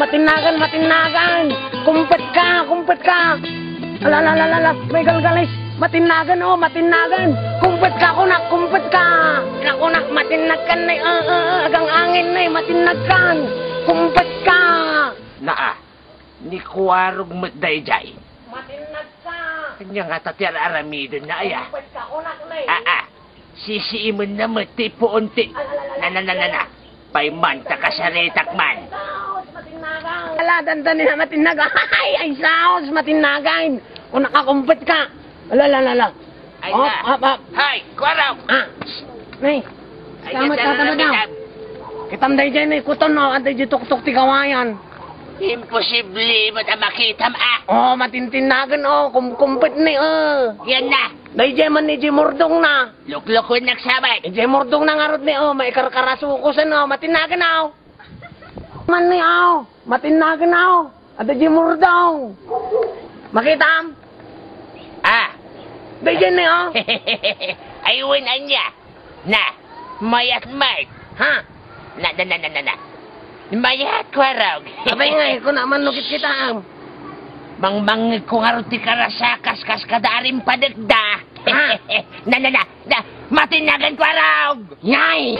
matinagan, matinagan. Kumpet ka. Ala, may galgalis. Matinagan, oh, matinagan. Kumpet ka, kumpet ka. Kunak, matinagan na, agang angin na, matinagan. Kumpet ka. Naa, ni kuwarog matdayjay. Matinag ka. Kanya nga tatyar aramidon na aya. Kumpet ka, kunak na. Sisiiman na mati po unti. Na. Paimanta ka sa retak man. Ala, dandanin na matinagan. Ay, saos, matinagan. Kung nakakumpet ka. Ala. Ay na. Hay, kuwarog. Nay. Salamat ka ka daw. Kitam day dyan, kuton, no. Antay di tuk-tuk ti kawayan. Imposible mo na makita Oh, matintinagan, oh. Kumpet ni, Yan na. Day dyan man ni Jimordong na. Luklukon nagsabay. Jimordong na nga rod ni, may karkarasukusan, matinagan, Man ni, matinagan, Ate Jimordong. Makitam? Day dyan ni, Ayun anya. Na, mayat Mark. Ha? Na. Mayat kuwarog. Abay nga, kung naman lukit kita, Mangmangig ko nga rin karasakas kas kadaring padagda. Na. Matinagan kuwarog. Yay!